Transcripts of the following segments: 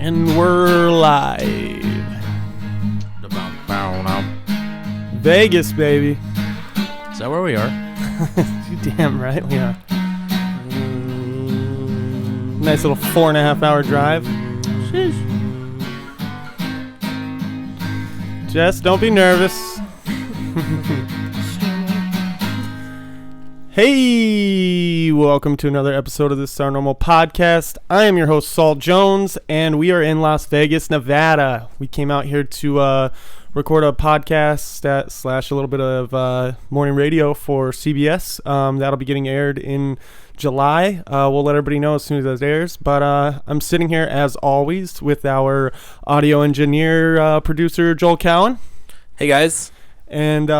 And we're live. Vegas, baby. Is that where we are? You damn right we are. Nice little 4.5 hour drive. Sheesh. Jess, don't be nervous. Hey, welcome to another episode of this Our Normal podcast. I am your host, Saul Jones, and we are in Las Vegas, Nevada. We came out here to record a podcast slash a little bit of morning radio for CBS. That'll be getting aired in July. We'll let everybody know as soon as that airs. But I'm sitting here, as always, with our audio engineer, producer, Joel Cowan. Hey, guys. And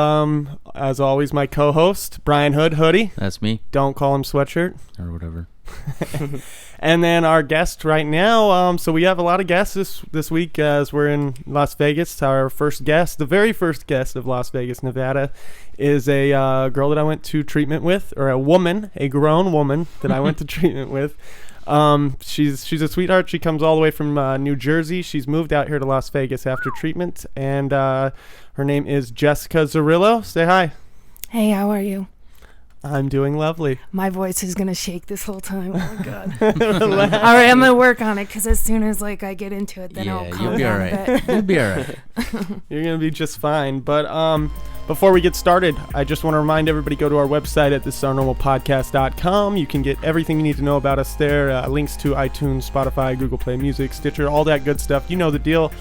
as always, my co-host, Brian Hoodie. That's me. Don't call him Sweatshirt. Or whatever. And then our guest right now. So we have a lot of guests this week as we're in Las Vegas. Our first guest, the very first guest of Las Vegas, Nevada, is a girl that I went to treatment with, or a grown woman that I went to treatment with. She's a sweetheart. She comes all the way from New Jersey. She's moved out here to Las Vegas after treatment, and her name is Jessica Zarillo. Say hi. Hey, how are you? I'm doing lovely. My voice is gonna shake this whole time. Oh my god. All right, I'm gonna work on it because as soon as I get into it, then I'll calm down a bit. You'll be all right. You're gonna be just fine. But before we get started, I just want to remind everybody, go to our website at thisournormalpodcast.com. You can get everything you need to know about us there. Links to iTunes, Spotify, Google Play Music, Stitcher, all that good stuff. You know the deal.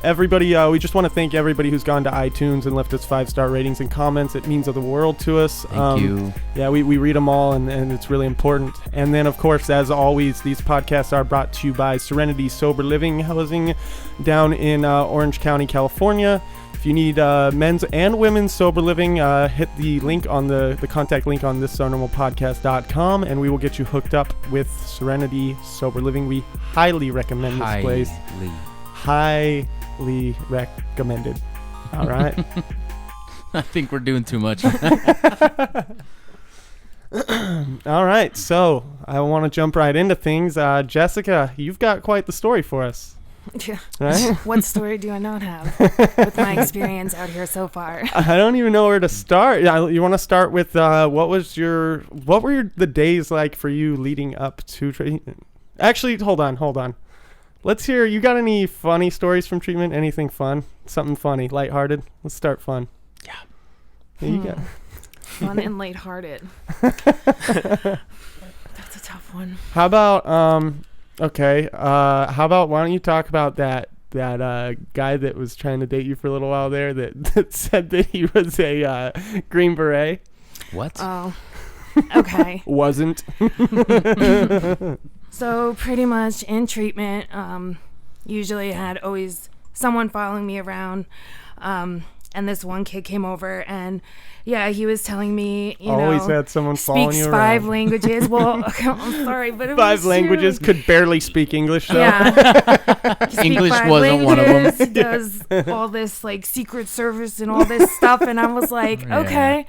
Everybody, we just want to thank everybody who's gone to iTunes and left us 5-star ratings and comments. It means the world to us. Thank you. Yeah, we read them all, and it's really important. And then, of course, as always, these podcasts are brought to you by Serenity Sober Living Housing down in Orange County, California. If you need men's and women's sober living, hit the link on the contact link on thisournormalpodcast.com, and we will get you hooked up with Serenity Sober Living. We highly recommend this place. Highly recommended. All right. I think we're doing too much. All right. So I want to jump right into things. Jessica, you've got quite the story for us. Yeah. Right? What story do I not have with my experience out here so far? I don't even know where to start. You want to start with what were the days like for you leading up to treatment? Actually, hold on. Let's hear, you got any funny stories from treatment? Anything fun? Something funny, lighthearted? Let's start fun. Yeah. There you go. Fun and lighthearted. That's a tough one. How about, how about, why don't you talk about that guy that was trying to date you for a little while there that said that he was a Green Beret? What? Oh, okay. Wasn't. So pretty much in treatment, usually I had always someone following me around, and this one kid came over, and yeah, he was telling me, always had someone following you around. Speaks 5 languages. Well, I'm sorry, but it was 5 languages, could barely speak English though. Yeah. English wasn't one of them. He does all this like Secret Service and all this stuff, and I was like, Yeah. okay.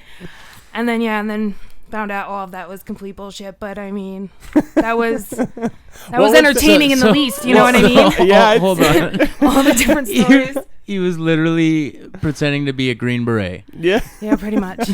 And then found out all of that was complete bullshit, but I mean, that was entertaining in the least, you know what I mean? Yeah, hold on. All the different stories. He was literally pretending to be a Green Beret. Yeah. Yeah, pretty much.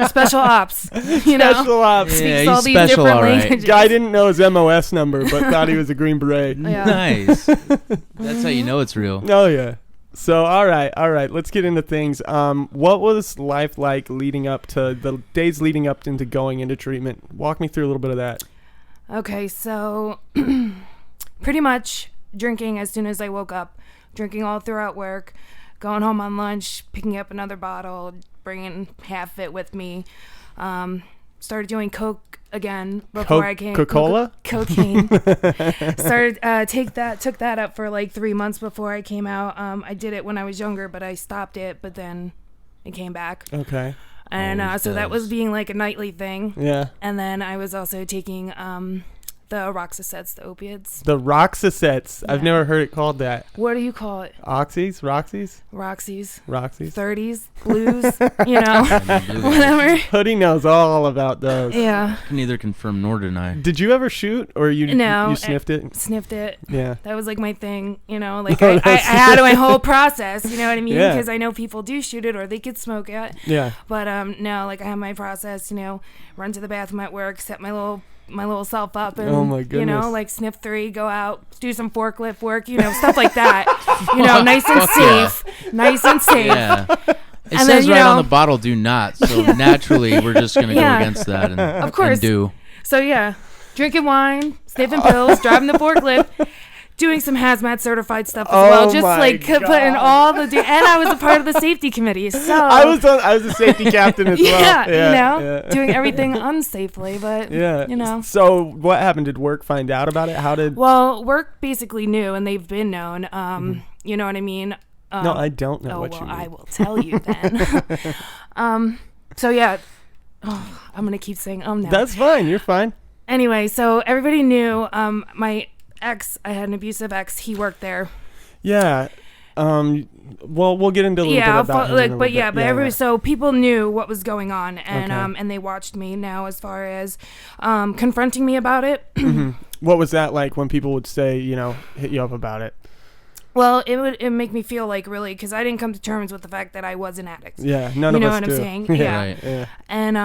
Special ops, you know? Special ops. Speaks Yeah, all he's these special, different all right. languages. Guy didn't know his MOS number, but thought he was a Green Beret. Yeah. Nice. That's how you know it's real. Oh, yeah. So, all right. Let's get into things. What was life like leading up to the days leading up into going into treatment? Walk me through a little bit of that. Okay, so pretty much drinking as soon as I woke up, drinking all throughout work, going home on lunch, picking up another bottle, bringing half of it with me. Started doing coke again before I came. Coca-Cola? Cocaine. Took that up for like 3 months before I came out. I did it when I was younger, but I stopped it, but then it came back. Okay. And so that was being like a nightly thing. Yeah. And then I was also taking The Roxasets, the opiates. The Roxasets. I've Yeah. never heard it called that. What do you call it? Oxys? Roxys? Roxy's. Roxys? 30s, blues, whatever. Hoodie knows all about those. Yeah. I can neither confirm nor deny. Did you ever shoot, or you No, you sniffed it? Sniffed it. Yeah. That was like my thing, like Oh, I had my whole process, you know what I mean? Yeah. Because I know people do shoot it or they could smoke it. Yeah. But no, like I have my process, run to the bathroom at work, set my little self up, and Oh my goodness. like sniff 3, go out, do some forklift work, stuff like that. Nice and safe, nice and safe. Yeah. It And says then, right on the bottle, do not. So naturally, we're just going to go Yeah. against that and, Of course. and do. So yeah, drinking wine, sniffing pills, driving the forklift, doing some hazmat certified stuff as well. Just my like putting God. all the and I was a part of the safety committee. So I was a safety captain as well. yeah, doing everything unsafely, but Yeah. So what happened? Did work find out about it? How did? Well, work basically knew, and they've been known. You know what I mean? No, I don't know Oh what well, you mean. I will tell you then. So yeah, I'm gonna keep saying now. That's fine. You're fine. Anyway, so everybody knew. My ex, I had an abusive ex. He worked there. Yeah. Well, we'll get into a little bit about him in a little bit. Everybody. So people knew what was going on, and Okay. and they watched me now as far as confronting me about it. What was that like when people would say, hit you up about it? Well, it make me feel like really because I didn't come to terms with the fact that I was an addict. Yeah, none of You us know what do. I'm saying? Yeah. Yeah. Right. Yeah. And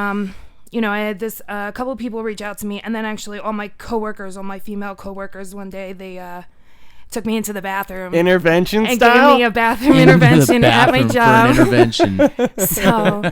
I had this couple of people reach out to me, and then actually all my female coworkers, one day they took me into the bathroom Intervention and style. gave me a bathroom intervention at my job. For an intervention. So,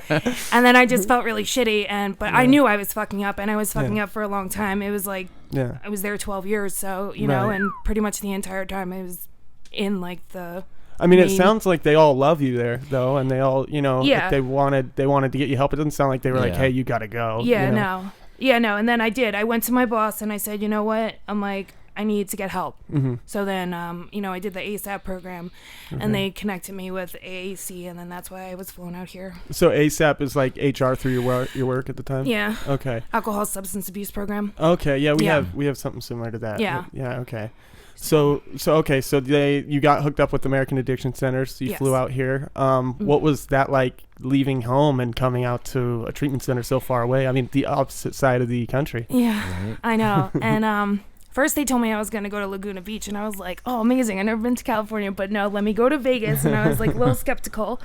and then I just felt really shitty, but I knew I was fucking up, and I was fucking Yeah. up for a long time. It was like Yeah. I was there 12 years, so Right. and pretty much the entire time I was in like the. I mean, it main- sounds like they all love you there, though, and they all, Yeah. if they wanted to get you help. It doesn't sound like they were like, Yeah. "Hey, you gotta go." Yeah, you know? no. And then I did. I went to my boss and I said, you know what? I'm like, I need to get help. Mhm. So then, I did the ASAP program, and they connected me with AAC, and then that's why I was flown out here. So ASAP is like HR through your work at the time. Yeah, Okay. alcohol substance abuse program. Okay. Yeah, we Yeah. have something similar to that. Yeah. Yeah. Okay. So you got hooked up with American Addiction Centers. So you Yes. flew out here. What was that like, leaving home and coming out to a treatment center so far away? I mean, the opposite side of the country. Yeah, Right. I know. And first they told me I was going to go to Laguna Beach, and I was like, oh, amazing. I've never been to California, but no, let me go to Vegas. And I was like a little skeptical.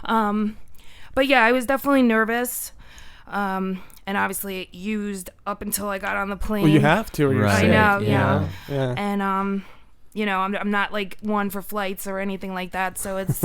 But yeah, I was definitely nervous. And obviously used up until I got on the plane. Well, you have to. Or you're Right. sick. I know, Yeah. Yeah. And I'm not like one for flights or anything like that, so it's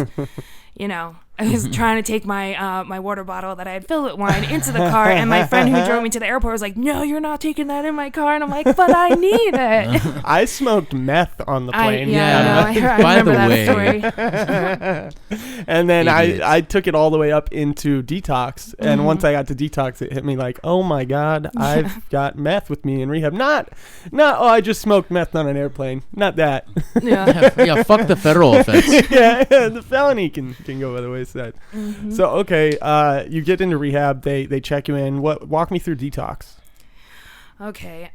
I was trying to take my my water bottle that I had filled with wine into the car, and my friend who drove me to the airport was like, no, you're not taking that in my car. And I'm like, but I need it. I smoked meth on the plane. I By remember the that way. story. And then Idiots. I took it all the way up into Detox. And once I got to Detox, it hit me like, oh my God, I've got meth with me in rehab. Not, oh, I just smoked meth on an airplane. Not that. Yeah. Yeah, fuck the federal offense. yeah, the felony can go by the wayside. So, okay, you get into rehab. They check you in. Walk me through Detox. Okay.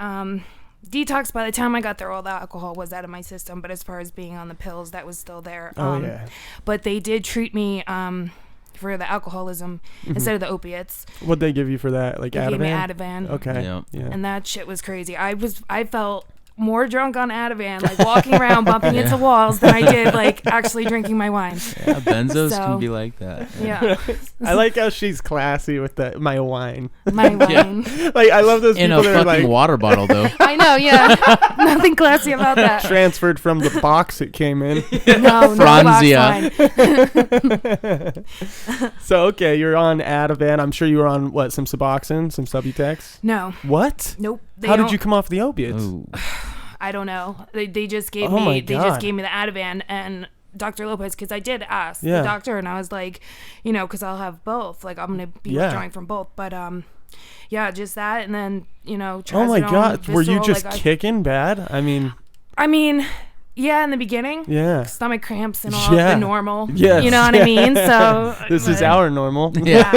Detox, by the time I got there, all the alcohol was out of my system, but as far as being on the pills, that was still there. Oh, yeah. But they did treat me for the alcoholism instead of the opiates. What'd they give you for that? Like They Ativan? gave me Ativan. Okay. Yep. Yeah. And that shit was crazy. I felt more drunk on Ativan, like walking around bumping into walls, than I did like actually drinking my wine. Yeah, benzos So- can be like that. Yeah, I like how she's classy with my wine. my wine. Like, I love those In people a that are fucking like water bottle, though. I know, yeah. Nothing classy about that. transferred from the box it came in. No box Franzia. wine. So, okay, you're on Ativan. I'm sure you were on, some Suboxone, some Subutex? No, What? nope. They How did don't- you come off the opiates? Ooh. I don't know. They just gave Oh my me. They God. just gave me the Ativan and Dr. Lopez, because I did ask Yeah. the doctor, and I was like, because I'll have both. Like, I'm gonna be Yeah. withdrawing from both. But yeah, just that, and then Oh my trazodone, God. Were you Visceral, just like, kicking bad? I mean, I mean, Yeah, in the beginning. Yeah. Stomach cramps and all Yeah. the normal. Yes. You know what I mean? So This is our normal. yeah.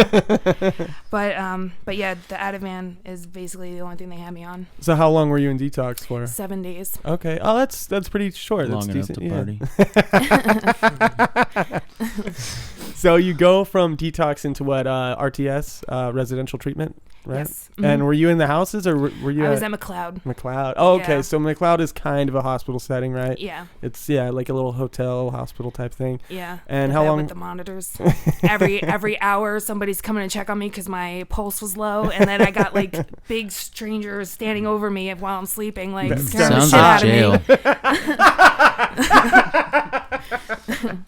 But yeah, the Ativan is basically the only thing they had me on. So how long were you in detox for? 7 days. Okay. Oh, that's pretty short. Long That's enough decent. to party. So you go from detox into what? RTS, residential treatment, right? Yes. And were you in the houses or were you? I was at McLeod. McLeod. Oh, okay. Yeah. So McLeod is kind of a hospital setting, right? Yeah. It's like a little hotel hospital type thing. Yeah. And The how bed long? with the monitors? every hour, somebody's coming to check on me because my pulse was low, and then I got like big strangers standing over me while I'm sleeping, like That scaring the Sounds shit like out of me. jail.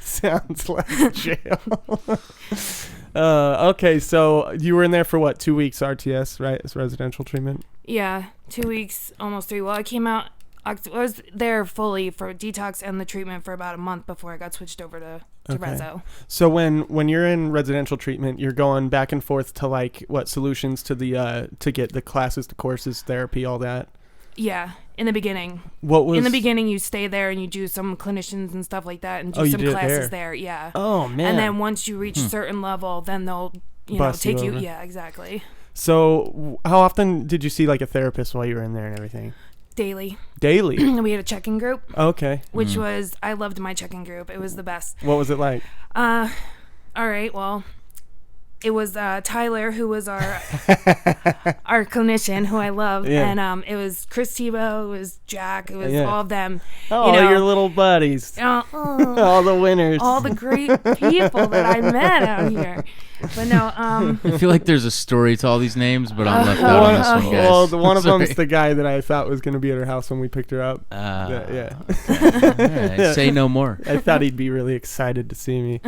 Sounds like jail. Okay, so you were in there for what? 2 weeks RTS, right? It's residential treatment. Yeah, 2 weeks, almost 3. Well, I came out. I was there fully for detox and the treatment for about a month before I got switched over to Okay. Rezo. So when you're in residential treatment, you're going back and forth to like what solutions to the to get the classes, the courses, therapy, all that. Yeah, in the beginning. What was In the beginning, you stay there and you do some clinicians and stuff like that and do Oh, you some did it classes there. there. Yeah. Oh man. And then once you reach a certain level, then they'll Bust you take you. over. Yeah, exactly. So how often did you see like a therapist while you were in there and everything? Daily. Daily. We had a check-in group, Okay. which was I loved my check-in group. It was the best. What was it like? All right. Well, it was Tyler, who was our our clinician, who I loved, Yeah. and it was Chris Tebow, it was Jack, it was Yeah. all of them. Oh, your little buddies. All the winners. all the great people that I met out here. But no, I feel like there's a story to all these names, but I'm left out on this one, guys. Well, one of Sorry. them's the guy that I thought was going to be at her house when we picked her up. Yeah. Yeah. Alright, say no more. I thought he'd be really excited to see me.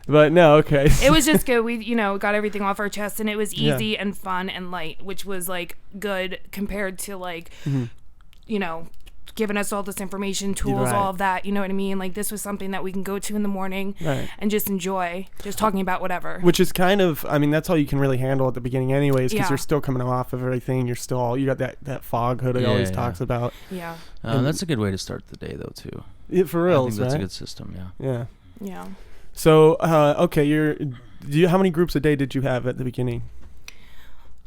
But no, okay. it was just good. We, got everything off our chest, and it was Yeah. easy and fun and light, which was like good compared to like, giving us all this information, tools, Right. all of that. You know what I mean? Like this was something that we can go to in the morning Right. and just enjoy, just talking about whatever. Which is kind of, I mean, that's all you can really handle at the beginning anyways, because Yeah. you're still coming off of everything. You got that fog hood he always Yeah. talks about. Yeah. That's a good way to start the day, though, too. Yeah, for I real, think that's right? a good system, yeah. Yeah. Yeah. So, okay, how many groups a day did you have at the beginning?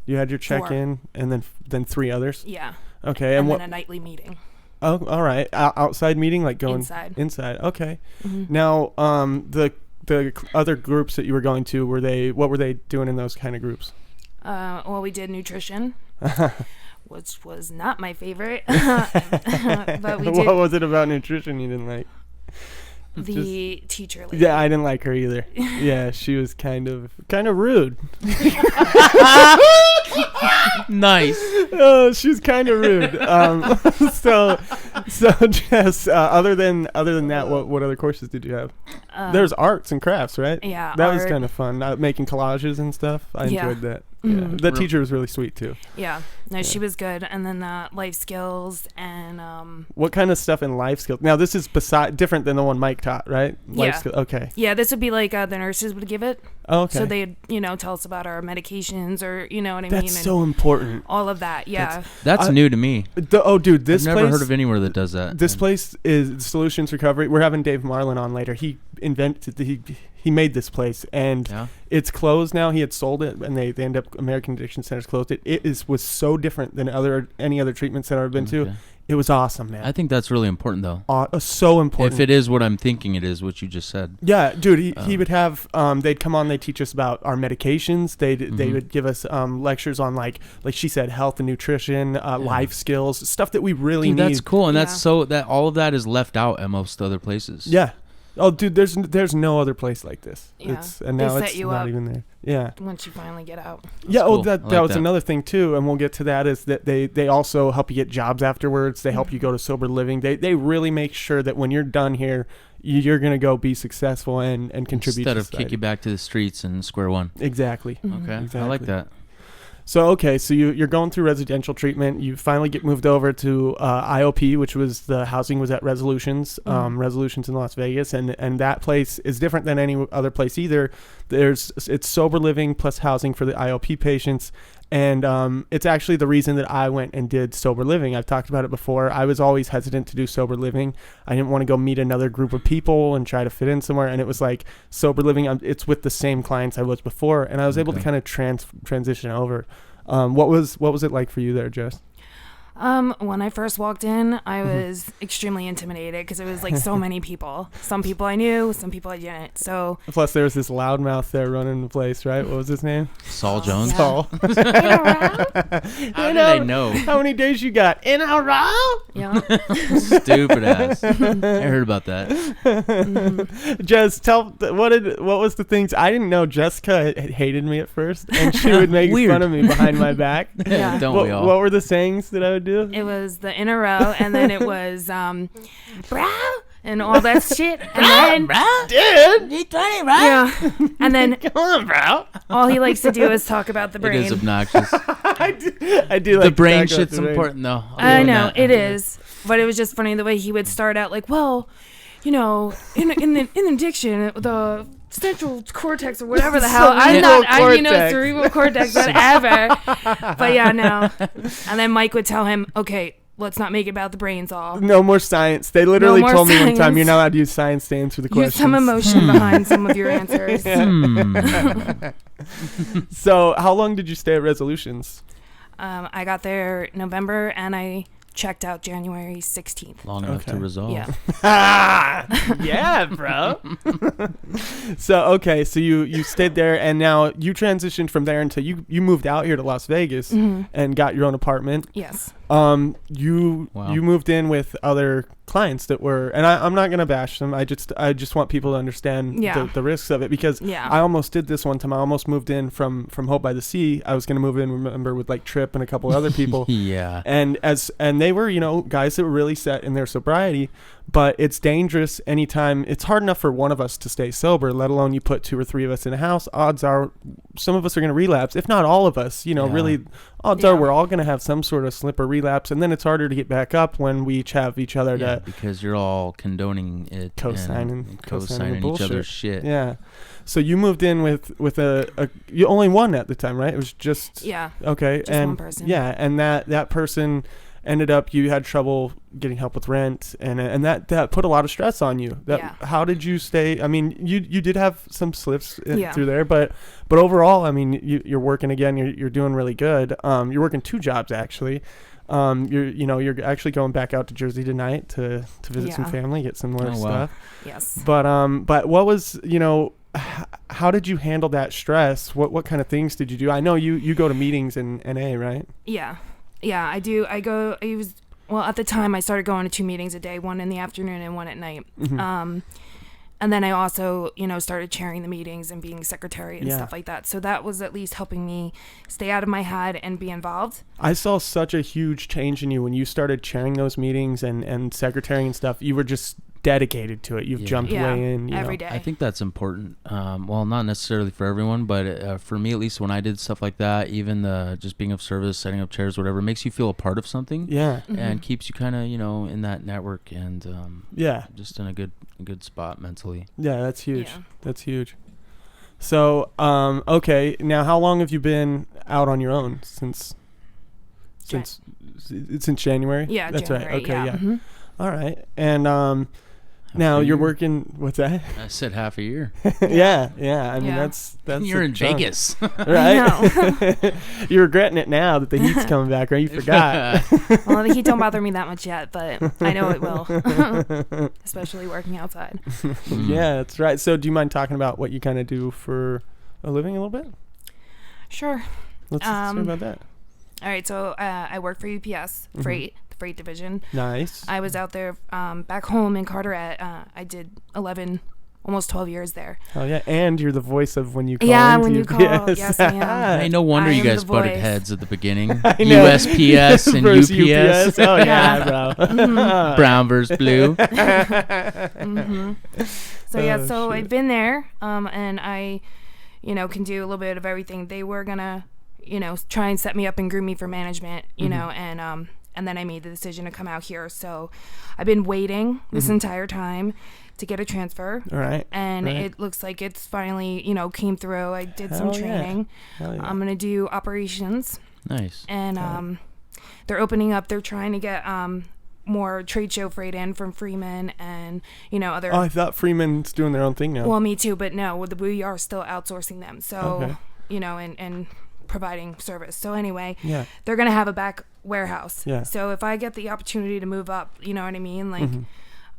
You had your 4. check-in and then 3 others? Yeah. Okay, And what? then a nightly meeting. Oh, all right. Outside meeting, like going Inside. Okay. Mhm. Now, the other groups that you were going to, what were they doing in those kind of groups? Well, we did nutrition, which was not my favorite. But we did What was it about nutrition you didn't like? the teacher lady. Yeah, I didn't like her either. Yeah, she was kind of rude. Nice. Oh, she was kind of rude. So Jess, other than that, what other courses did you have? There's arts and crafts, right? Yeah. That was art. kind of fun. Making collages and stuff. I Yeah. enjoyed that. Mhm. Yeah. The teacher was really sweet too. Yeah. No, she was good. And then life skills and What kind of stuff in life skills? Now this is different than the one Mike taught, right? Life Yeah. skill. Okay. yeah, this would be like the nurses would give it. Oh, okay. So they'd tell us about our medications or what I mean. That's and so important. all of that. Yeah. That's new to me. Dude, this I've never place, heard of anywhere that does that. This place is Solutions Recovery. We're having Dave Marlin on later. He made this place, and Yeah. it's closed now. He had sold it, and they end up American Addiction Centers closed it. It was so different than any other treatment center I've been to. Okay. It was awesome, man. I think that's really important, though. So important. If it is what I'm thinking it is, what you just said. Yeah, dude, he would have they'd come on, they'd teach us about our medications. They would give us lectures on like she said, health and nutrition, life skills, stuff that we really Dude, need. that's cool, and Yeah. that's so that all of that is left out at most other places. Yeah. Oh, dude, there's no other place like this. Yeah. And They now set it's you not up. even there. Yeah. Once you finally get out. Yeah, cool. that I like was that. another thing too, and we'll get to that, is that they also help you get jobs afterwards. They help you go to sober living. They really make sure that when you're done here, you're going to go be successful and contribute Instead to of society. kick you back to the streets and square one. Exactly. Mhm. Okay, I Exactly. like that. So, okay, so you're going through residential treatment. You finally get moved over to IOP, which was the housing was at Resolutions, Resolutions in Las Vegas. And that place is different than any other place either. It's sober living plus housing for the IOP patients. And it's actually the reason that I went and did sober living. I've talked about it before. I was always hesitant to do sober living. I didn't want to go meet another group of people and try to fit in somewhere. And it was like sober living. It's with the same clients I was before, and I was able to kind of transition over. What was it like for you there, Jess? When I first walked in, I was extremely intimidated because it was like so many people. Some people I knew, some people I didn't. So plus there was this loudmouth there running the place, right? What was his name? Saul Jones. Yeah. Saul. How did I know? How many days you got in a row? Yeah. Stupid ass. I heard about that. Jess, what was the things I didn't know? Jessica hated me at first, and she would make fun of me behind my back. Yeah. Don't we all? What were the sayings that I would do? It was the in a row, and then it was bro, and all that shit, and then Dude, You 20, right? yeah, and then come on, bro. all he likes to do is talk about the It brain. is obnoxious. I do like The brain to talk about shit's the brain. important, though. I know it is, but it was just funny the way he would start out like, well, you know, in addiction, the central cortex or whatever the hell. Cerebral cortex, whatever. But yeah, no. And then Mike would tell him, okay, let's not make it about the brains all. No more science. They literally more told me one time, science. you're not allowed to use science to answer the Use questions. some emotion behind some of your answers. So how long did you stay at Resolutions? I got there November and I checked out January 16th. Long enough to Okay. resolve. Yeah. Yeah, bro. So you stayed there, and now you transitioned from there until you moved out here to Las Vegas and got your own apartment. Yes. You moved in with other clients that were, and I'm not gonna bash them. I just want people to understand the risks of it, because I almost did this one time. I almost moved in from Hope by the Sea. I was gonna move in, remember, with like Tripp and a couple other people. Yeah. And they were, guys that were really set in their sobriety, but it's dangerous anytime. It's hard enough for one of us to stay sober, let alone you put 2 or 3 of us in a house. Odds are some of us are going to relapse, if not all of us. Really, odds are we're all going to have some sort of slip or relapse, and then it's harder to get back up when we each have each other to because you're all condoning it, co-signing each bullshit. other's shit. Yeah. So you moved in with you only one at the time, right? It was just okay, just and one person. Yeah, and that person ended up, you had trouble getting help with rent, and that put a lot of stress on you. How did you stay? I mean, you did have some slips through there, but overall, I mean, you're working again. You're doing really good. You're working 2 jobs actually. You're actually going back out to Jersey tonight to visit some family, get some more stuff. Yes. But what was, how did you handle that stress? What kind of things did you do? I know you go to meetings in NA, right? Yeah, I do. At the time I started going to 2 meetings a day, one in the afternoon and one at night. Mm-hmm. And then I also, started chairing the meetings and being secretary and stuff like that. So that was at least helping me stay out of my head and be involved. I saw such a huge change in you when you started chairing those meetings and secretarying and stuff. You were just dedicated to it. You've jumped way in every day. I think that's important. Well, not necessarily for everyone, but for me, at least, when I did stuff like that, even just being of service, setting up chairs, whatever, makes you feel a part of something. Yeah. And keeps you kind of, in that network and just in a good spot mentally. Yeah, that's huge. That's huge. So, okay, now how long have you been out on your own since January? Yeah, that's January, right. Okay, yeah. Mm-hmm. All right, and now you're working. What's that? I said half a year. yeah. I mean, that's you're in chunk. Vegas, right? You're regretting it now that the heat's coming back, right? You forgot. Well, the heat don't bother me that much yet, but I know it will, especially working outside. Yeah, that's right. So, do you mind talking about what you kind of do for a living a little bit? Sure. Let's talk about that. All right, so I work for UPS Freight. Freight division. Nice. I was out there back home in Carteret. I did 11, almost 12 years there. Oh yeah, and you're the voice of when you call. Yeah, when you call. Yes, I am. Hey, no wonder you guys butted voice. Heads at the beginning. USPS and UPS. Oh yeah, bro. Mm-hmm. Brown versus blue. So so I've been there, and I, can do a little bit of everything. They were gonna, try and set me up and groom me for management, know, and and then I made the decision to come out here. So I've been waiting this entire time to get a transfer. All right. And it looks like it's finally, came through. I did some Hell yeah. training. Hell yeah. I'm going to do operations. Nice. And they're opening up. They're trying to get more trade show freight in from Freeman and, other. Oh, I thought Freeman's doing their own thing now. Well, me too. But no, we are still outsourcing them. So, Okay. and providing service. So anyway, Yeah. they're going to have a back warehouse. Yeah. So if I get the opportunity to move up, you know what I mean? Like,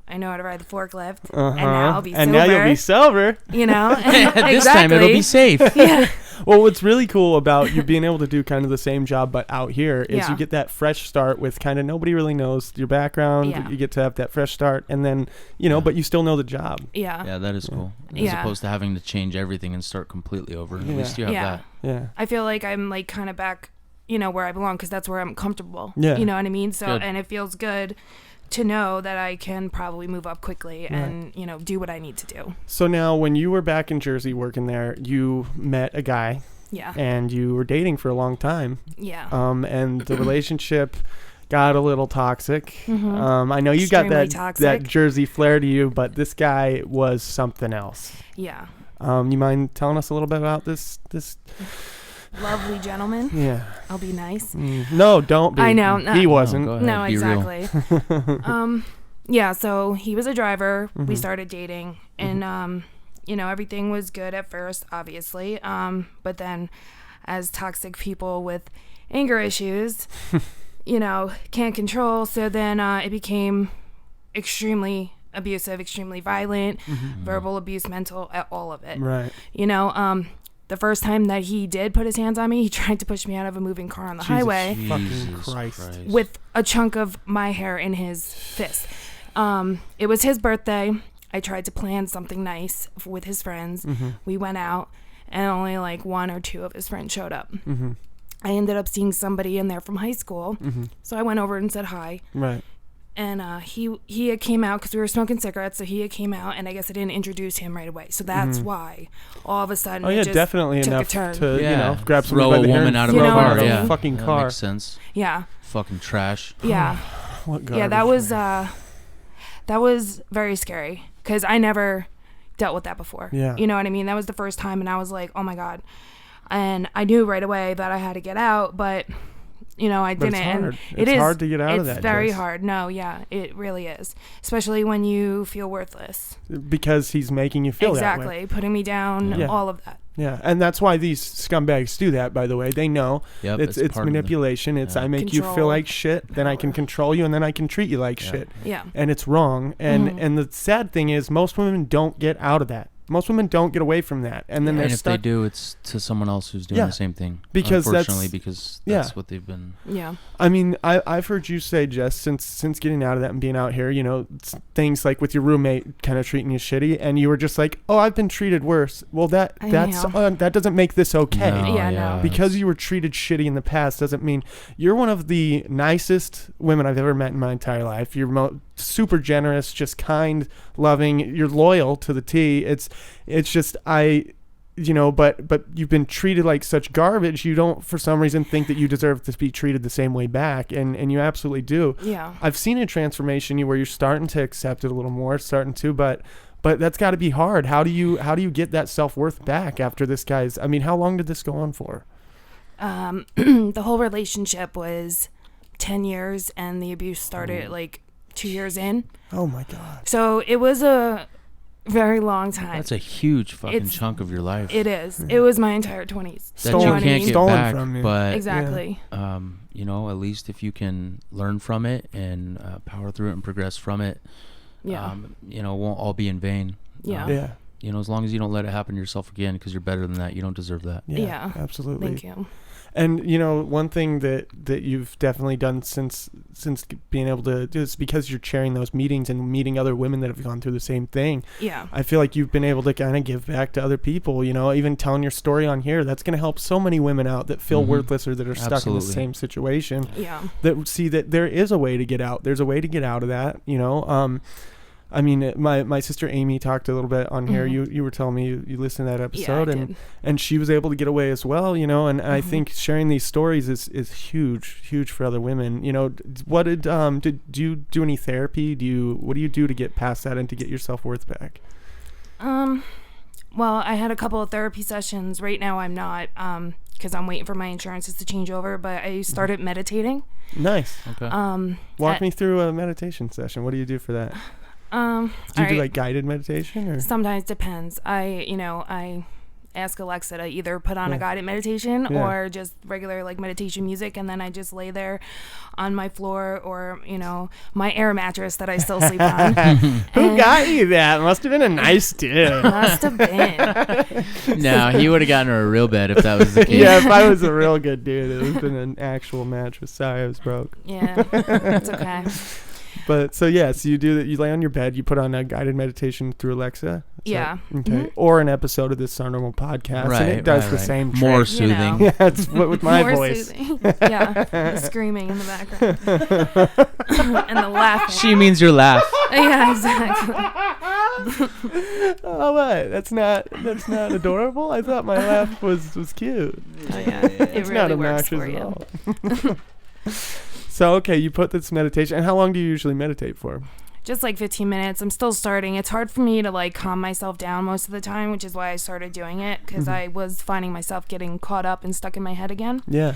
I know how to ride the forklift, Uh-huh. and now I'll be sober. And now you'll be sober. This time it'll be safe. Yeah. Well, what's really cool about you being able to do kind of the same job but out here is Yeah. you get that fresh start with kind of nobody really knows your background. Yeah. You get to have that fresh start, and then but you still know the job. Yeah. Yeah, that is cool. As Yeah. opposed to having to change everything and start completely over. At Yeah. least you have Yeah. that. Yeah. I feel like I'm like kind of back, where I belong because that's where I'm comfortable. Yeah. You know what I mean? So, Good. and it feels good to know that I can probably move up quickly and, do what I need to do. So now, when you were back in Jersey working there, you met a guy, Yeah. and you were dating for a long time. Yeah. And the relationship got a little toxic. Mhm. I know you got Extremely that toxic. Jersey flair to you, but this guy was something else. Yeah. You mind telling us a little bit about this? Lovely gentleman. Yeah. I'll be nice. No, don't be. I know. He wasn't. go ahead. No, Be real. exactly. Yeah, so he was a driver. Mm-hmm. We started dating, and everything was good at first, obviously. But then, as toxic people with anger issues, can't control. So then it became extremely abusive, extremely violent, verbal abuse, mental, all of it. Right. The first time that he did put his hands on me, he tried to push me out of a moving car on the highway Fucking Jesus Christ. with a chunk of my hair in his fist. It was his birthday. I tried to plan something nice with his friends. We went out, and only like one or two of his friends showed up. I ended up seeing somebody in there from high school, so I went over and said hi. Right. And he had came out because we were smoking cigarettes, so he had came out, and I guess I didn't introduce him right away. So that's why all of a sudden Oh yeah, it just definitely took enough a turn. to grab Throw somebody by a the hair woman and out of You a know car. what I Yeah. mean? Fucking That car. makes sense. Yeah, Fucking trash. yeah. What Yeah, garbage, that was very scary because I never dealt with that before. Yeah. You know what I mean? That was the first time, and I was like, oh my God. And I knew right away that I had to get out, but I But didn't. it's hard. And It's is hard to get out of that, It's very Jess. hard. No, yeah, it really is. Especially when you feel worthless. because he's making you feel that way. Exactly. Putting me down, Yeah. all of that. Yeah, and that's why these scumbags do that. By the way, they know Yep, it's part of the- manipulation. It's I make you feel Control. like shit, then I can Power. control you, and then I can treat you like Yeah. shit. Yeah. And it's wrong. And the sad thing is, most women don't get out of that. Most women don't get away from that, and then And they're if they stuck. do, it's to someone else who's doing Yeah. the same thing. Because that's- unfortunately, because yeah. that's what they've been. Yeah. I mean, I've heard you say, Jess, since getting out of that and being out here, things like with your roommate kind of treating you shitty, and you were just like, oh, I've been treated worse. Well, that doesn't make this okay. No, Yeah, no. Because you were treated shitty in the past doesn't mean you're one of the nicest women I've ever met in my entire life. You're super generous, just kind, loving. You're loyal to the T. It's just but you've been treated like such garbage. You don't, for some reason, think that you deserve to be treated the same way back, and you absolutely do. Yeah. I've seen a transformation where you're starting to accept it a little more, but that's got to be hard. How do you get that self-worth back after this guy's? I mean, how long did this go on for? The whole relationship was 10 years, and the abuse started like 2 years in. Oh my God. So it was a very long time. That's a huge fucking It's- chunk of your life. It is. It was my entire 20s. that Stolen- you what I can't mean? get Stolen back. from you. But Exactly. at least if you can learn from it and power through it and progress from it, Yeah. it won't all be in vain. Yeah. Yeah. As long as you don't let it happen to yourself again, because you're better than that. You don't deserve that. Yeah. Yeah. Absolutely. Thank you. And one thing that you've definitely done since being able to do this, because you're chairing those meetings and meeting other women that have gone through the same thing. Yeah. I feel like you've been able to kind of give back to other people, even telling your story on here. That's going to help so many women out that feel Mhm. worthless or that are stuck in Absolutely. the same situation, Yeah. that see that there is a way to get out. There's a way to get out of that, I mean, my sister Amy talked a little bit on here. You were telling me you listened to that episode, I did. and she was able to get away as well, you know. And I think sharing these stories is huge for other women. You know, what did you do any therapy? What do you do to get past that and to get your self-worth back? Well, I had a couple of therapy sessions. Right now, I'm not, because I'm waiting for my insurances to change over. But I started meditating. Nice. Okay. Walk me through a meditation session. What do you do for that? Do you do like guided meditation or? Sometimes depends. I ask Alexa to either put on a guided meditation or just regular like meditation music, and then I just lay there on my floor or my air mattress that I still sleep on. Who got you that? Must have been a nice dude. Must have been. No, he would have gotten her a real bed if that was the case. Yeah, if I was a real good dude, it would have been an actual mattress. Sorry, I was broke. Yeah, it's okay. But so you do that. You lay on your bed. You put on a guided meditation through Alexa. Yeah. Okay. Or an episode of this Our Normal podcast. Right. And it does the same trick. More soothing. Yeah, it's with my More voice. soothing. Yeah, the screaming in the background and the laughing. She means your laugh. Yeah, exactly. Oh, what? That's not adorable. I thought my laugh was cute. Oh, yeah. It really not works obnoxious for at you. all. So okay, you put this meditation. And how long do you usually meditate for? Just like 15 minutes. I'm still starting. It's hard for me to like calm myself down most of the time, which is why I started doing it, because I was finding myself getting caught up and stuck in my head again. Yeah.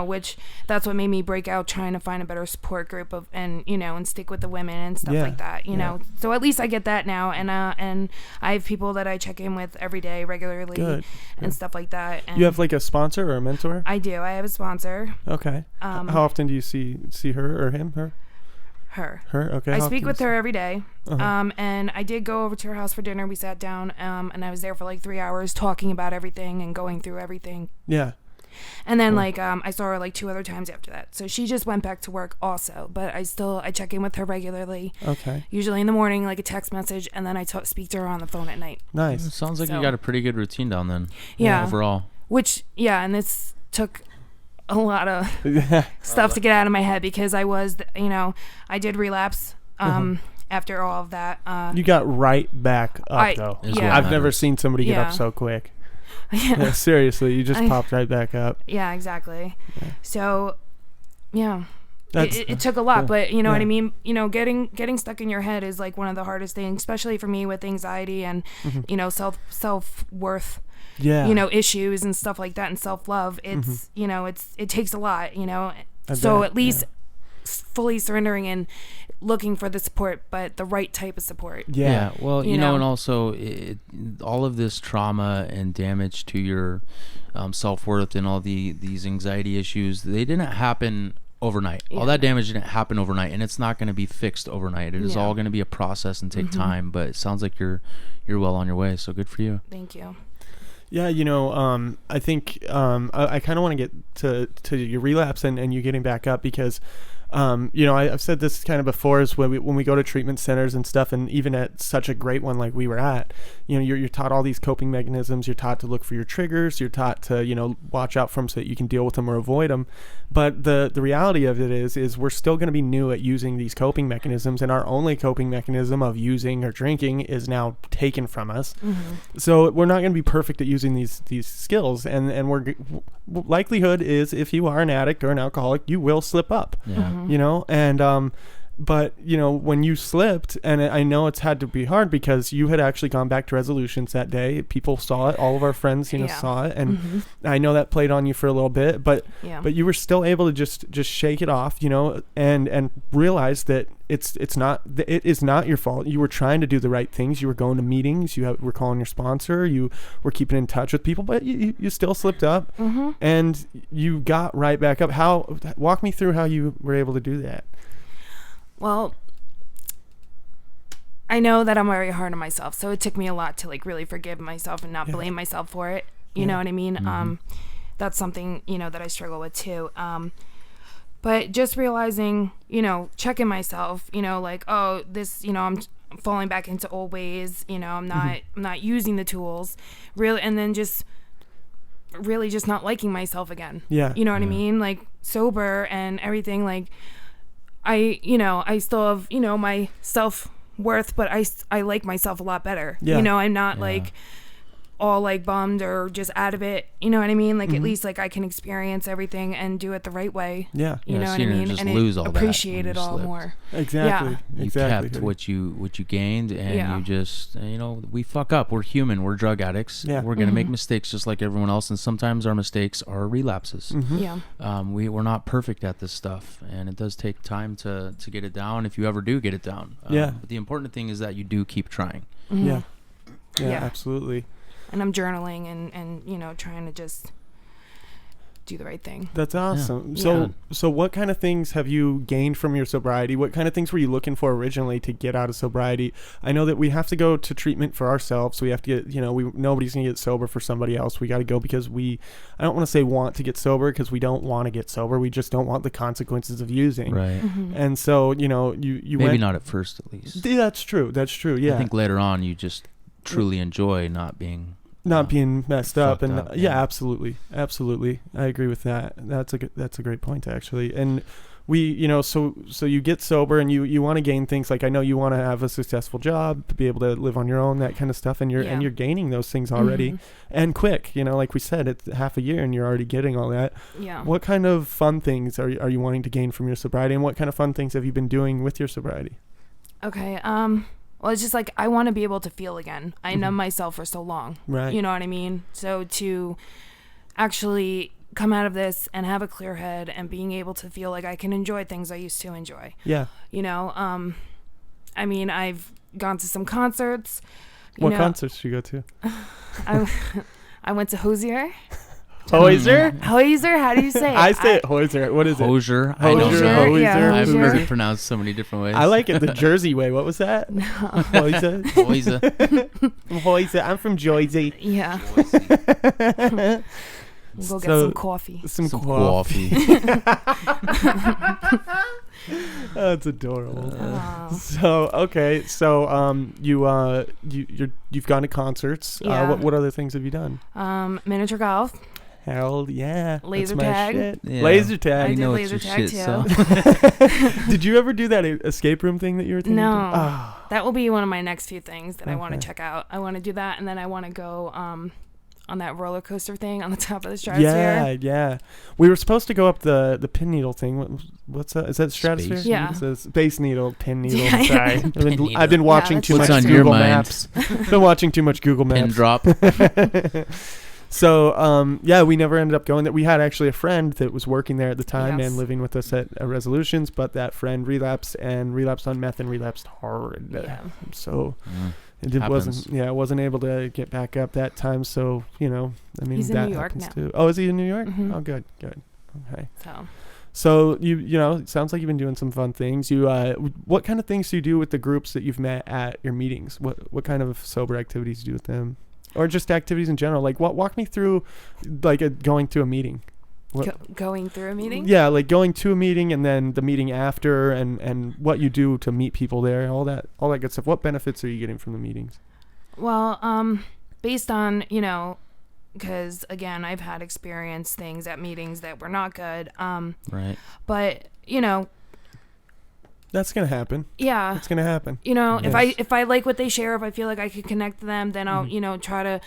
Which that's what made me break out, trying to find a better support group and stick with the women and stuff like that, you know. So at least I get that now, and I have people that I check in with every day regularly and stuff like that. And you have like a sponsor or a mentor? I do. I have a sponsor. Okay. How often do you see her or him? Her? Okay. I speak with her every day. And I did go over to her house for dinner. We sat down, and I was there for like 3 hours talking about everything and going through everything. Yeah. And then I saw her like 2 other times after that. So she just went back to work also, but I check in with her regularly. Okay. Usually in the morning, like a text message, and then I speak to her on the phone at night. Nice. It sounds like you got a pretty good routine down then. Yeah. Overall. And this took a lot of stuff to get out of my head, because I did relapse after all of that. You got right back up though. I've never seen somebody get up so quick. Yeah, seriously, you just popped right back up. Yeah, exactly. Yeah. So, yeah. It took a lot, but you know what I mean? Getting stuck in your head is like one of the hardest things, especially for me with anxiety and, self-worth, issues and stuff like that, and self-love. It's, it takes a lot, so at least fully surrendering and looking for the support, but the right type of support. Yeah. Well, you know, and also all of this trauma and damage to your self-worth and all these anxiety issues, they didn't happen overnight. All that damage didn't happen overnight, and it's not going to be fixed overnight. It is all going to be a process and take time, but it sounds like you're well on your way, so good for you. Thank you. Yeah, I think I kind of want to get to your relapse and you getting back up, because I've said this kind of before, is when we go to treatment centers and stuff, and even at such a great one like we were at, you're taught all these coping mechanisms. You're taught to look for your triggers. You're taught to watch out for them so that you can deal with them or avoid them. But the reality of it is we're still going to be new at using these coping mechanisms, and our only coping mechanism of using or drinking is now taken from us. So we're not going to be perfect at using these skills, and likelihood is, if you are an addict or an alcoholic, you will slip up. But when you slipped, and I know it's had to be hard because you had actually gone back to resolutions that day. People saw it. All of our friends, saw it, and I know that played on you for a little bit. But you were still able to just shake it off, and realize that it is not your fault. You were trying to do the right things. You were going to meetings. You were calling your sponsor. You were keeping in touch with people, but you still slipped up, and you got right back up. Walk me through how you were able to do that. Well, I know that I'm very hard on myself, so it took me a lot to like really forgive myself and not blame myself for it. You know what I mean? That's something, that I struggle with too. But just realizing, checking myself, like, oh, this, I'm falling back into old ways, I'm not using the tools really, and then just really just not liking myself again. Yeah. You know what I mean? Like sober and everything, like, I still have, my self-worth, but I like myself a lot better. Yeah. I'm not like all like bummed or just out of it. You know what I mean? Like at least like I can experience everything and do it the right way. Yeah. You know what I mean? Just and lose all that appreciate when it you all slipped. more. Exactly. You Exactly. kept what you gained, and you just we fuck up. We're human. We're drug addicts. Yeah. We're gonna make mistakes just like everyone else, and sometimes our mistakes are relapses. Yeah. We're not perfect at this stuff, and it does take time to get it down. If you ever do get it down, But the important thing is that you do keep trying. Yeah. Yeah. Yeah. Absolutely. And I'm journaling and trying to just do the right thing. That's awesome. Yeah. So what kind of things have you gained from your sobriety? What kind of things were you looking for originally to get out of sobriety? I know that we have to go to treatment for ourselves. We have to get, nobody's going to get sober for somebody else. We got to go because I don't want to say want to get sober, because we don't want to get sober. We just don't want the consequences of using. Right. And so, you Maybe went, not at first, at least. Yeah, that's true. Yeah. I think later on you just truly enjoy not being messed up, and up, absolutely I agree with that. That's a great point, actually. And we so you get sober and you want to gain things, like I know you want to have a successful job, to be able to live on your own, that kind of stuff, and you're gaining those things already and quick, like we said, it's half a year and you're already getting all that. What kind of fun things are you wanting to gain from your sobriety, and what kind of fun things have you been doing with your sobriety? Okay. Well, it's just like I want to be able to feel again. I numbed myself for so long. Right. You know what I mean? So to actually come out of this and have a clear head and being able to feel like I can enjoy things I used to enjoy. Yeah. I mean, I've gone to some concerts. What concerts did you go to? I went to Hozier. Hozier? Hozier? How do you say it? I say it Hozier. What is it? Hosier. I know Hozier, Hozier. yeah, I've Hozier. heard it pronounced so many different ways. I like it the Jersey way. What was that? No. Hozier? Hozier. From Hozier. I'm from Jersey. Yeah. We'll go get some coffee. Some coffee. Oh, it's adorable. So okay, so you've gone to concerts. Yeah. What other things have you done? Miniature golf. Hell yeah. Laser That's my tag. shit. Yeah. Laser tag. I did know laser it's your tag shit, too. so. Did you ever do that escape room thing that you were thinking? No. Oh. That will be one of my next few things that I want to Okay. check out. I want to do that, and then I want to go on that roller coaster thing on the top of the stratosphere. Yeah. We were supposed to go up the pin needle thing. What's that? Is that stratosphere? Space Yeah. It says Space Needle, pin needle. Yeah. Sorry. Needle. I've been watching that's too What's much on your Google mind? Maps. Been watching too much Google Pin Maps. drop. So, we never ended up going. That we had actually a friend that was working there at the time Yes. and living with us at Resolutions, but that friend relapsed on meth and relapsed hard. Yeah. So it Happens. wasn't able to get back up that time. So, I mean, He's in that New York happens now. too. Oh, is he in New York? Mhm. Oh, good. Okay. So So it sounds like you've been doing some fun things. What kind of things do you do with the groups that you've met at your meetings? What kind of sober activities do you do with them? Or just activities in general? Like, walk me through, like, going to a meeting. going through a meeting? Yeah, like going to a meeting and then the meeting after, and what you do to meet people there, all that good stuff. What benefits are you getting from the meetings? Well, based on, because, again, I've had experienced things at meetings that were not good. Right. But, That's gonna happen. yeah. It's gonna happen. If I like what they share, if I feel like I could connect to them, then I'll, try to,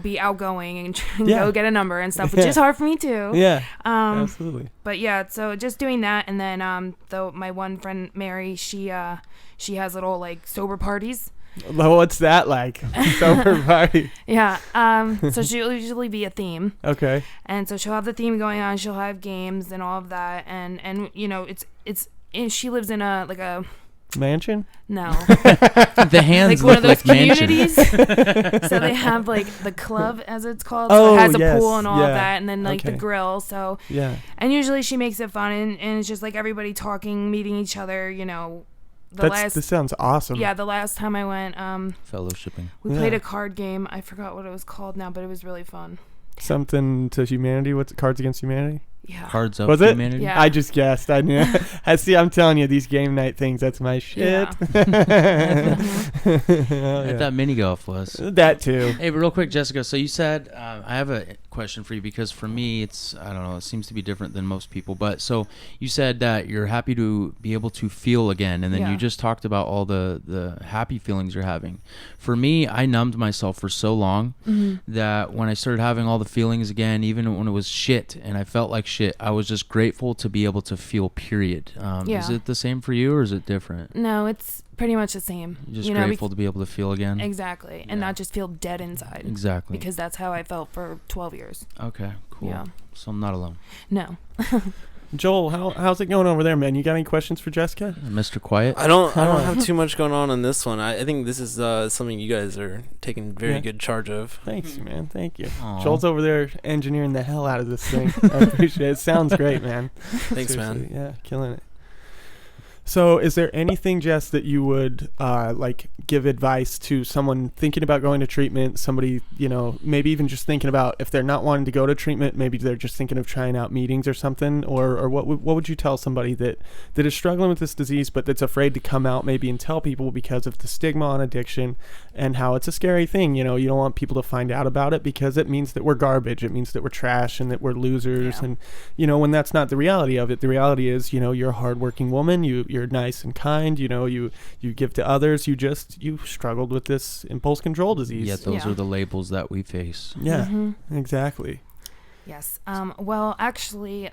be outgoing and go get a number and stuff, which is hard for me too. Yeah. Absolutely. Absolutely. But yeah, so just doing that, and then my one friend Mary, she has little like sober parties. Well, what's that like? Sober party. Yeah. So she'll usually be a theme. Okay. And so she'll have the theme going on. She'll have games and all of that, and it's she lives in a Mansion? no. The hands Like one look of those like mansion. communities. So they have like the club, as it's called. So Oh, it has a yes, pool and all of yeah. that, and then like the Okay. grill. So Yeah. and usually she makes it fun, and it's just like everybody talking, meeting each other. This sounds awesome. The last time I went, Fellowshipping. we played Yeah. a card game. I forgot what it was called now, but it was really fun. Something to humanity. What's Cards Against Humanity? Yeah. Cards up Was it? humanity. Yeah. I just guessed. I knew. I'm telling you, these game night things, that's my shit. I Oh, yeah. thought mini golf was. That too. Hey, but real quick, Jessica. So you said I have question for you, because for me, it's, I don't know, it seems to be different than most people. But so you said that you're happy to be able to feel again, and then you just talked about all the happy feelings you're having. For me, I numbed myself for so long that when I started having all the feelings again, even when it was shit and I felt like shit, I was just grateful to be able to feel, period. Is it the same for you, or is it different? No, it's pretty much the same. You're just grateful to be able to feel again? Exactly. And not just feel dead inside. Exactly. Because that's how I felt for 12 years. Okay, cool. Yeah. So I'm not alone. No. Joel, how's it going over there, man? You got any questions for Jessica? Mr. Quiet? I don't have too much going on this one. I think this is something you guys are taking very good charge of. Thanks, man. Thank you. Aww. Joel's over there engineering the hell out of this thing. I appreciate it. Sounds great, man. Thanks, Seriously, man. Yeah, killing it. So is there anything, Jess, that you would like give advice to someone thinking about going to treatment, somebody, you know, maybe even just thinking about if they're not wanting to go to treatment, maybe they're just thinking of trying out meetings or something, or what would you tell somebody that is struggling with this disease but that's afraid to come out maybe and tell people because of the stigma on addiction and how it's a scary thing? You know, you don't want people to find out about it because it means that we're garbage, it means that we're trash and that we're losers, and you know, when that's not the reality of it. The reality is, you know, you're a hardworking woman, you're nice and kind, you know, you give to others, you struggled with this impulse control disease. Yet those are the labels that we face. Yeah, exactly. Yes. Well, actually,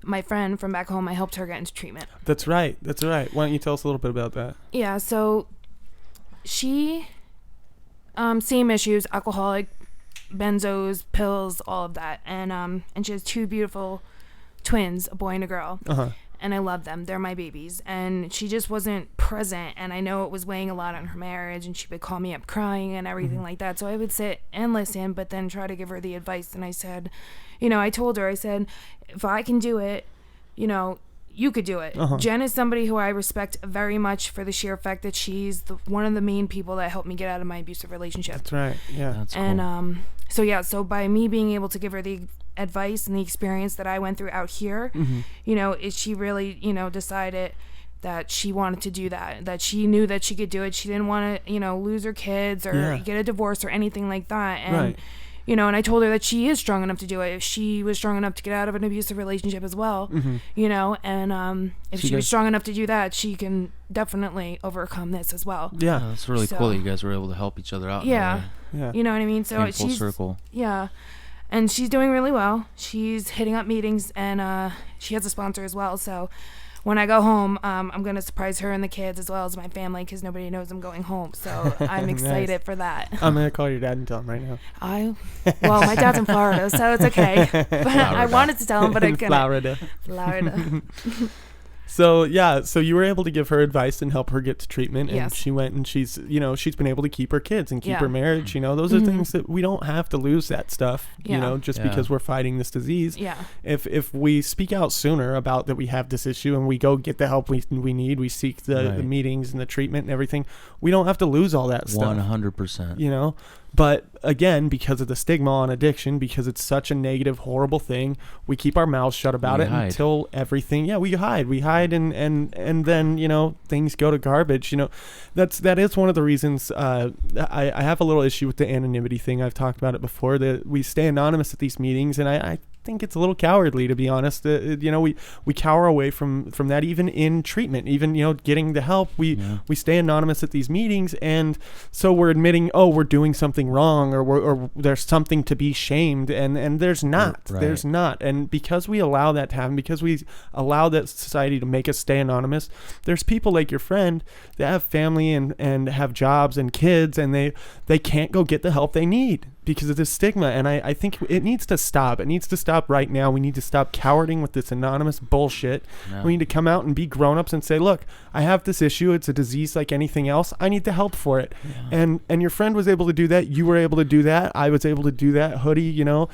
my friend from back home, I helped her get into treatment. That's right. Why don't you tell us a little bit about that? Yeah, so she, same issues, alcoholic, benzos, pills, all of that. And she has 2 beautiful twins, a boy and a girl. And I love them. They're my babies. And she just wasn't present. And I know it was weighing a lot on her marriage. And she would call me up crying and everything like that. So I would sit and listen, but then try to give her the advice. And I said, you know, I told her, I said, if I can do it, you know, you could do it. Jen is somebody who I respect very much for the sheer fact that she's one of the main people that helped me get out of my abusive relationship. That's right. Yeah. That's cool. And so by me being able to give her the advice and the experience that I went through out here, you know, she really, you know, decided that she wanted to do that she knew that she could do it. She didn't want to, you know, lose her kids or get a divorce or anything like that. And you know, and I told her that she is strong enough to do it. If she was strong enough to get out of an abusive relationship as well, you know, and if she was strong enough to do that, she can definitely overcome this as well. Yeah, that's really cool that you guys were able to help each other out. Yeah, you know what I mean. So full circle. Yeah, and she's doing really well. She's hitting up meetings, and she has a sponsor as well. So when I go home, I'm going to surprise her and the kids as well as my family because nobody knows I'm going home. So I'm excited for that. I'm going to call your dad and tell him right now. Well, my dad's in Florida, so it's okay. But I wanted to tell him, but I couldn't. Florida. So you were able to give her advice and help her get to treatment, and she went and she's been able to keep her kids and keep her marriage. You know, those are things that we don't have to lose that stuff, you know, just because we're fighting this disease. Yeah. If we speak out sooner about that we have this issue and we go get the help we need, we seek the meetings and the treatment and everything, we don't have to lose all that stuff. 100%. You know? But again, because of the stigma on addiction, because it's such a negative, horrible thing, we keep our mouths shut about it until everything. Yeah, we hide, and then, you know, things go to garbage. You know, that is one of the reasons I have a little issue with the anonymity thing. I've talked about it before, that we stay anonymous at these meetings, and I think it's a little cowardly, to be honest. You know, we cower away from that, even in treatment, even, you know, getting the help. We stay anonymous at these meetings, and so we're admitting, oh, we're doing something wrong, or there's something to be shamed, and there's not. There's not. And because we allow that to happen, because we allow that society to make us stay anonymous, there's people like your friend that have family and have jobs and kids, and they can't go get the help they need because of this stigma. And I think it needs to stop. It needs to stop right now. We need to stop cowarding with this anonymous bullshit. We need to come out and be grown-ups and say, look, I have this issue. It's a disease like anything else. I need the help for it. And your friend was able to do that. You were able to do that. I was able to do that. Hoodie, you know,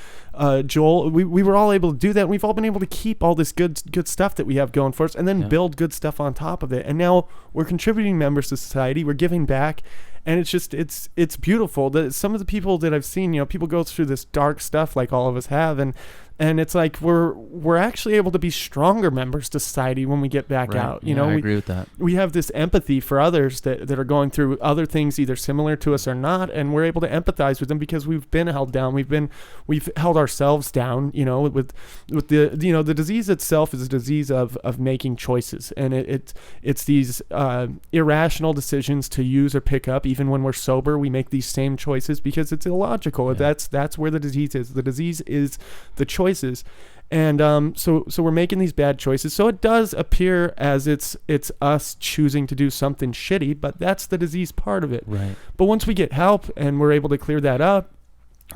Joel, we were all able to do that. And we've all been able to keep all this good stuff that we have going for us, and then build good stuff on top of it. And now we're contributing members to society. We're giving back. And it's just, it's beautiful that some of the people that I've seen, you know, people go through this dark stuff like all of us have. And And it's like we're actually able to be stronger members to society when we get back out. You know, I agree with that. We have this empathy for others that are going through other things either similar to us or not, and we're able to empathize with them because we've been held down. We've held ourselves down, you know, with the, you know, the disease itself is a disease of making choices, and it's these irrational decisions to use or pick up. Even when we're sober, we make these same choices because it's illogical. Yeah. That's where the disease is. The disease is the choices. And so we're making these bad choices. So it does appear as it's us choosing to do something shitty, but that's the disease part of it. Right. But once we get help and we're able to clear that up,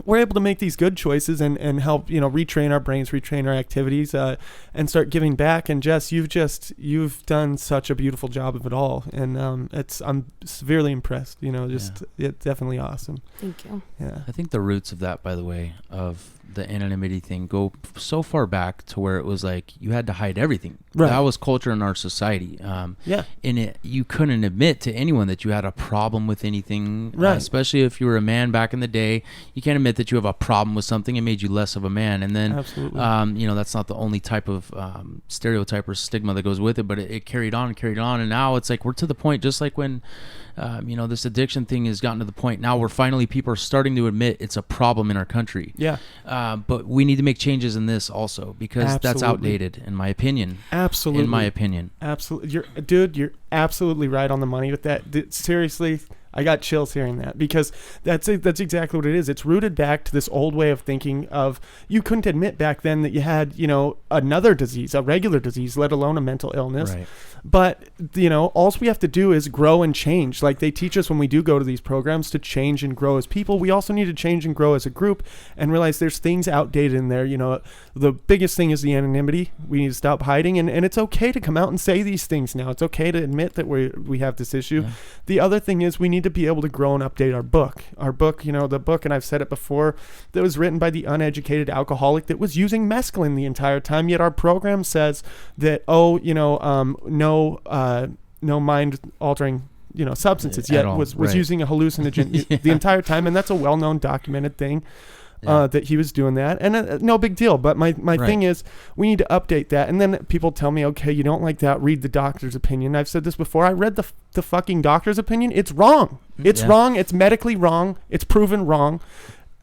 we're able to make these good choices and help, you know, retrain our brains, retrain our activities, and start giving back. And Jess, you've done such a beautiful job of it all, and I'm severely impressed. You know, it's definitely awesome. Thank you. Yeah, I think the roots of that, by the way, of the anonymity thing, go so far back to where it was like you had to hide everything. Right. That was culture in our society. You couldn't admit to anyone that you had a problem with anything. Right. Especially if you were a man back in the day, you can't admit that you have a problem with something. It made you less of a man. And then, absolutely. You know, that's not the only type of stereotype or stigma that goes with it, but it carried on. And now it's like we're to the point, just like when, you know, this addiction thing has gotten to the point now where finally people are starting to admit it's a problem in our country. Yeah. But we need to make changes in this also because that's outdated, in my opinion. Absolutely. In my opinion. Absolutely. You're absolutely right on the money with that. Seriously, I got chills hearing that because that's exactly what it is. It's rooted back to this old way of thinking of you couldn't admit back then that you had, you know, another disease, a regular disease, let alone a mental illness. Right. But, you know, all we have to do is grow and change. Like they teach us when we do go to these programs to change and grow as people. We also need to change and grow as a group and realize there's things outdated in there. You know, the biggest thing is the anonymity. We need to stop hiding. And it's okay to come out and say these things now. It's okay to admit that we have this issue. Yeah. The other thing is we need to be able to grow and update our book. Our book, you know, the book, and I've said it before, that was written by the uneducated alcoholic that was using mescaline the entire time. Yet our program says that, no mind altering, you know, substances yet was using a hallucinogen the entire time. And that's a well-known documented thing. That he was doing that, and no big deal. But my thing is, we need to update that. And then people tell me, okay, you don't like that, read the doctor's opinion. I've said this before. I read the fucking doctor's opinion. It's wrong. It's wrong. It's medically wrong. It's proven wrong.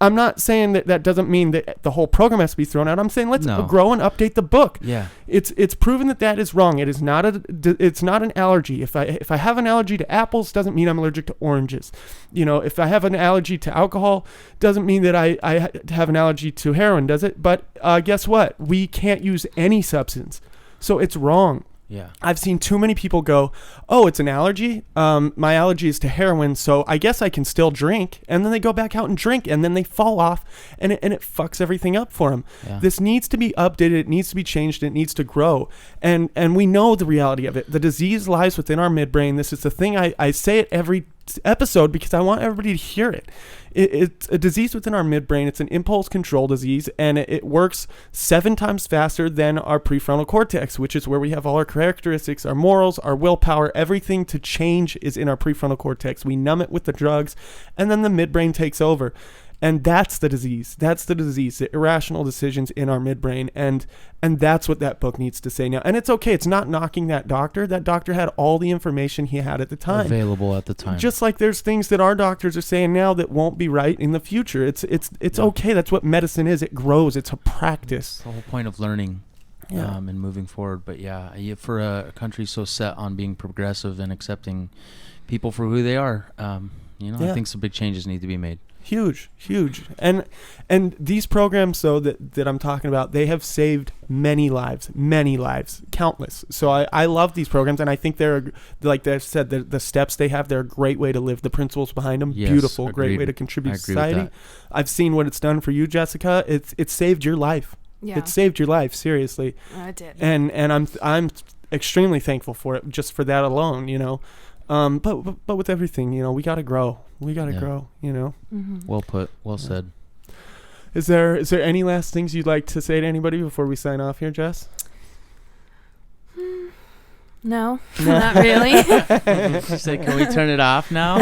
I'm not saying that doesn't mean that the whole program has to be thrown out. I'm saying let's grow and update the book. Yeah, it's proven that is wrong. It is not it's not an allergy. If I have an allergy to apples, doesn't mean I'm allergic to oranges. You know, if I have an allergy to alcohol, doesn't mean that I have an allergy to heroin, does it? But guess what? We can't use any substance, so it's wrong. Yeah. I've seen too many people go, oh, it's an allergy. My allergy is to heroin, so I guess I can still drink. And then they go back out and drink, and then they fall off, and it fucks everything up for them. Yeah. This needs to be updated. It needs to be changed. It needs to grow. And we know the reality of it. The disease lies within our midbrain. This is the thing. I say it every episode because I want everybody to hear it. It's a disease within our midbrain. It's an impulse control disease, and it works 7 times faster than our prefrontal cortex, which is where we have all our characteristics, our morals, our willpower. Everything to change is in our prefrontal cortex. We numb it with the drugs, and then the midbrain takes over. And that's the disease. That's the disease, the irrational decisions in our midbrain. And that's what that book needs to say now. And it's okay. It's not knocking that doctor. That doctor had all the information he had at the time. Available at the time. Just like there's things that our doctors are saying now that won't be right in the future. It's okay. That's what medicine is. It grows. It's a practice. It's the whole point of learning and moving forward. But for a country so set on being progressive and accepting people for who they are, I think some big changes need to be made. Huge. And these programs, though, that I'm talking about, they have saved many lives, countless. So I love these programs, and I think they're, like I said, the steps they have, they're a great way to live. The principles behind them, beautiful, agreed. Great way to contribute to society. I've seen what it's done for you, Jessica. It's saved your life. Yeah. It saved your life, seriously. It did. And I'm extremely thankful for it, just for that alone, you know. But with everything, you know, we got to grow. We got to grow, you know. Mm-hmm. Well put. Well said. Is there any last things you'd like to say to anybody before we sign off here, Jess? No, not really. She said, can we turn it off now?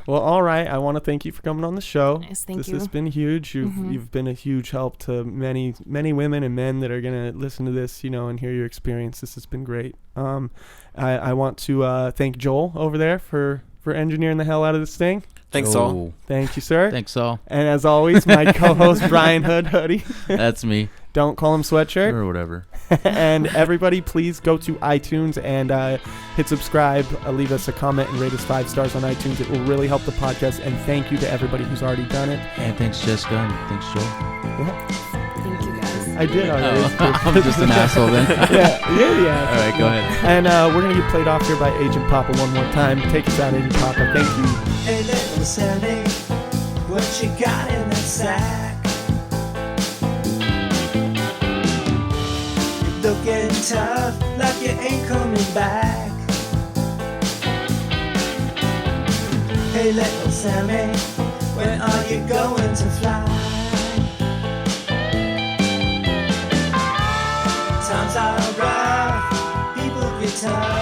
Well, all right. I want to thank you for coming on the show. Yes, thank this you. has been huge. You've been a huge help to many women and men that are gonna listen to this, and hear your experience. This has been great. I want to thank Joel over there for engineering the hell out of this thing. Thanks, Saul. Thank you, sir. Thanks, Saul. And as always, my co-host Brian Hoodie. That's me. Don't call him sweatshirt. Or whatever. And everybody, please go to iTunes and hit subscribe. Leave us a comment and rate us 5 stars on iTunes. It will really help the podcast. And thank you to everybody who's already done it. And thanks, Jessica. And thanks, Joel. Yeah. Thank you guys. I did already. I'm just an asshole then. Yeah. All right, go ahead. And we're going to get played off here by Agent Papa one more time. Take us out, Agent Papa. Thank you. Hey, little Sammy, what you got in that sack? You're looking tough, like you ain't coming back. Hey, little Sammy, when are you going to fly? Times are rough, people get tough.